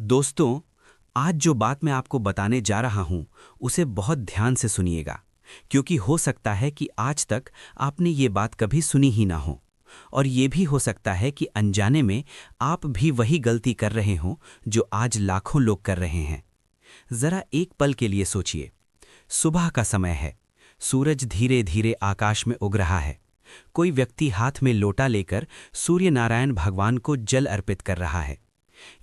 दोस्तों, आज जो बात मैं आपको बताने जा रहा हूं, उसे बहुत ध्यान से सुनिएगा, क्योंकि हो सकता है कि आज तक आपने ये बात कभी सुनी ही ना हो। और ये भी हो सकता है कि अनजाने में आप भी वही गलती कर रहे हों जो आज लाखों लोग कर रहे हैं। जरा एक पल के लिए सोचिए। सुबह का समय है, सूरज धीरे धीरे आकाश में उग रहा है। कोई व्यक्ति हाथ में लोटा लेकर सूर्य नारायण भगवान को जल अर्पित कर रहा है।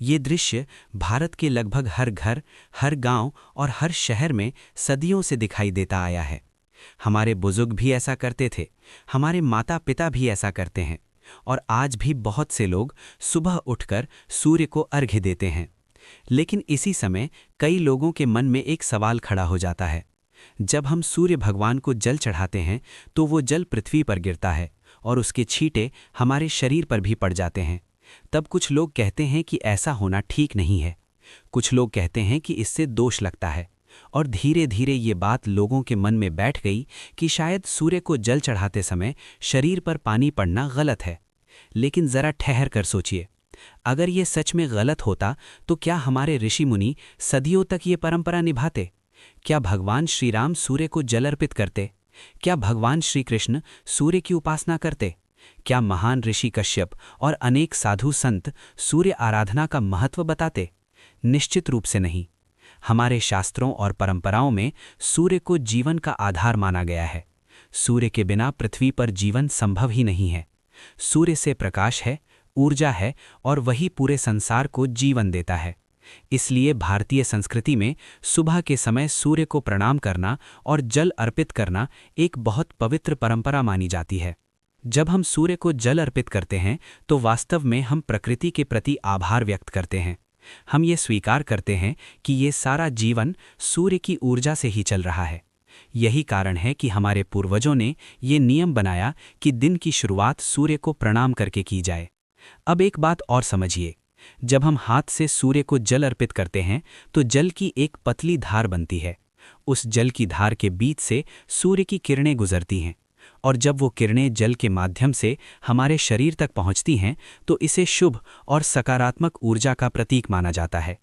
ये दृश्य भारत के लगभग हर घर, हर गांव और हर शहर में सदियों से दिखाई देता आया है। हमारे बुजुर्ग भी ऐसा करते थे, हमारे माता पिता भी ऐसा करते हैं, और आज भी बहुत से लोग सुबह उठकर सूर्य को अर्घ्य देते हैं। लेकिन इसी समय कई लोगों के मन में एक सवाल खड़ा हो जाता है। जब हम सूर्य भगवान को जल चढ़ाते हैं तो वो जल पृथ्वी पर गिरता है और उसके छींटे हमारे शरीर पर भी पड़ जाते हैं। तब कुछ लोग कहते हैं कि ऐसा होना ठीक नहीं है। कुछ लोग कहते हैं कि इससे दोष लगता है, और धीरे धीरे ये बात लोगों के मन में बैठ गई कि शायद सूर्य को जल चढ़ाते समय शरीर पर पानी पड़ना गलत है। लेकिन जरा ठहर कर सोचिए, अगर ये सच में गलत होता तो क्या हमारे ऋषि मुनि सदियों तक ये परंपरा निभाते? क्या भगवान श्री राम सूर्य को जल अर्पित करते? क्या भगवान श्री कृष्ण सूर्य की उपासना करते? क्या महान ऋषि कश्यप और अनेक साधु संत सूर्य आराधना का महत्व बताते? निश्चित रूप से नहीं। हमारे शास्त्रों और परंपराओं में सूर्य को जीवन का आधार माना गया है। सूर्य के बिना पृथ्वी पर जीवन संभव ही नहीं है। सूर्य से प्रकाश है, ऊर्जा है, और वही पूरे संसार को जीवन देता है। इसलिए भारतीय संस्कृति में सुबह के समय सूर्य को प्रणाम करना और जल अर्पित करना एक बहुत पवित्र परंपरा मानी जाती है। जब हम सूर्य को जल अर्पित करते हैं तो वास्तव में हम प्रकृति के प्रति आभार व्यक्त करते हैं। हम ये स्वीकार करते हैं कि ये सारा जीवन सूर्य की ऊर्जा से ही चल रहा है। यही कारण है कि हमारे पूर्वजों ने ये नियम बनाया कि दिन की शुरुआत सूर्य को प्रणाम करके की जाए। अब एक बात और समझिए, जब हम हाथ से सूर्य को जल अर्पित करते हैं तो जल की एक पतली धार बनती है। उस जल की धार के बीच से सूर्य की किरणें गुजरती हैं, और जब वो किरणें जल के माध्यम से हमारे शरीर तक पहुंचती हैं तो इसे शुभ और सकारात्मक ऊर्जा का प्रतीक माना जाता है।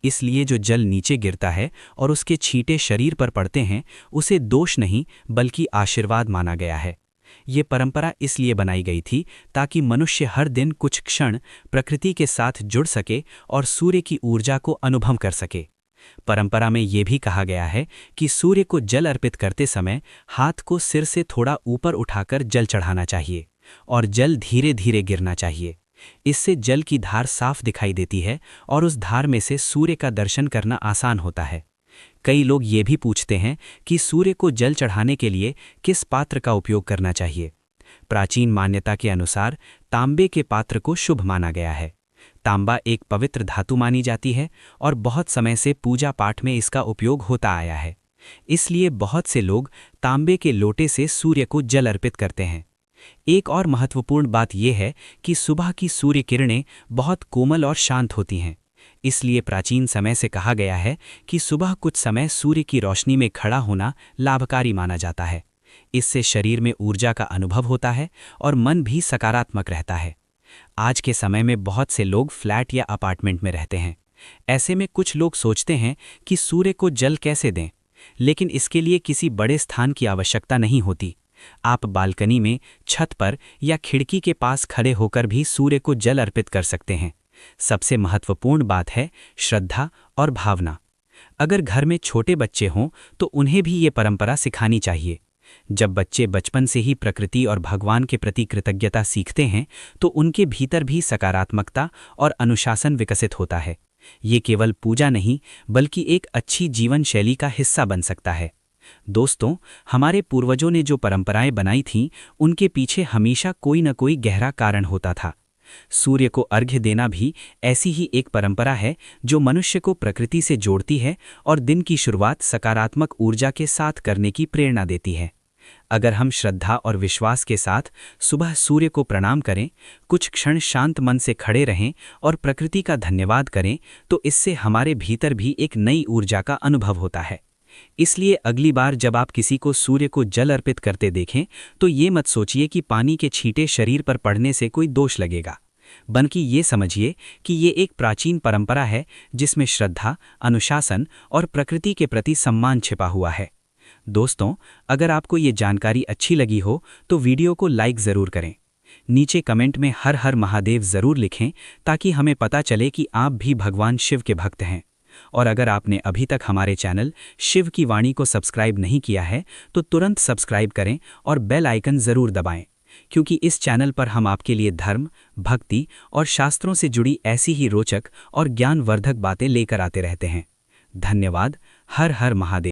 इसलिए जो जल नीचे गिरता है और उसके छींटे शरीर पर पड़ते हैं, उसे दोष नहीं बल्कि आशीर्वाद माना गया है। ये परंपरा इसलिए बनाई गई थी ताकि मनुष्य हर दिन कुछ क्षण प्रकृति के साथ जुड़ सके और सूर्य की ऊर्जा को अनुभव कर सके। परंपरा में ये भी कहा गया है कि सूर्य को जल अर्पित करते समय हाथ को सिर से थोड़ा ऊपर उठाकर जल चढ़ाना चाहिए और जल धीरे धीरे गिरना चाहिए। इससे जल की धार साफ दिखाई देती है और उस धार में से सूर्य का दर्शन करना आसान होता है। कई लोग ये भी पूछते हैं कि सूर्य को जल चढ़ाने के लिए किस पात्र का उपयोग करना चाहिए। प्राचीन मान्यता के अनुसार तांबे के पात्र को शुभ माना गया है। तांबा एक पवित्र धातु मानी जाती है और बहुत समय से पूजा पाठ में इसका उपयोग होता आया है। इसलिए बहुत से लोग तांबे के लोटे से सूर्य को जल अर्पित करते हैं। एक और महत्वपूर्ण बात यह है कि सुबह की सूर्य किरणें बहुत कोमल और शांत होती हैं। इसलिए प्राचीन समय से कहा गया है कि सुबह कुछ समय सूर्य की रोशनी में खड़ा होना लाभकारी माना जाता है। इससे शरीर में ऊर्जा का अनुभव होता है और मन भी सकारात्मक रहता है। आज के समय में बहुत से लोग फ्लैट या अपार्टमेंट में रहते हैं। ऐसे में कुछ लोग सोचते हैं कि सूर्य को जल कैसे दें, लेकिन इसके लिए किसी बड़े स्थान की आवश्यकता नहीं होती। आप बालकनी में, छत पर या खिड़की के पास खड़े होकर भी सूर्य को जल अर्पित कर सकते हैं। सबसे महत्वपूर्ण बात है श्रद्धा और भावना। अगर घर में छोटे बच्चे हों तो उन्हें भी ये परंपरा सिखानी चाहिए। जब बच्चे बचपन से ही प्रकृति और भगवान के प्रति कृतज्ञता सीखते हैं तो उनके भीतर भी सकारात्मकता और अनुशासन विकसित होता है। ये केवल पूजा नहीं बल्कि एक अच्छी जीवन शैली का हिस्सा बन सकता है। दोस्तों, हमारे पूर्वजों ने जो परंपराएं बनाई थीं, उनके पीछे हमेशा कोई न कोई गहरा कारण होता था। सूर्य को अर्घ्य देना भी ऐसी ही एक परंपरा है जो मनुष्य को प्रकृति से जोड़ती है और दिन की शुरुआत सकारात्मक ऊर्जा के साथ करने की प्रेरणा देती है। अगर हम श्रद्धा और विश्वास के साथ सुबह सूर्य को प्रणाम करें, कुछ क्षण शांत मन से खड़े रहें और प्रकृति का धन्यवाद करें, तो इससे हमारे भीतर भी एक नई ऊर्जा का अनुभव होता है। इसलिए अगली बार जब आप किसी को सूर्य को जल अर्पित करते देखें तो ये मत सोचिए कि पानी के छींटे शरीर पर पड़ने से कोई दोष लगेगा। बल्कि ये समझिए कि ये एक प्राचीन परंपरा है जिसमें श्रद्धा, अनुशासन और प्रकृति के प्रति सम्मान छिपा हुआ है। दोस्तों, अगर आपको ये जानकारी अच्छी लगी हो तो वीडियो को लाइक ज़रूर करें। नीचे कमेंट में हर हर महादेव ज़रूर लिखें ताकि हमें पता चले कि आप भी भगवान शिव के भक्त हैं। और अगर आपने अभी तक हमारे चैनल शिव की वाणी को सब्सक्राइब नहीं किया है तो तुरंत सब्सक्राइब करें और बेल आइकन ज़रूर दबाएं, क्योंकि इस चैनल पर हम आपके लिए धर्म, भक्ति और शास्त्रों से जुड़ी ऐसी ही रोचक और ज्ञानवर्धक बातें लेकर आते रहते हैं। धन्यवाद। हर हर महादेव।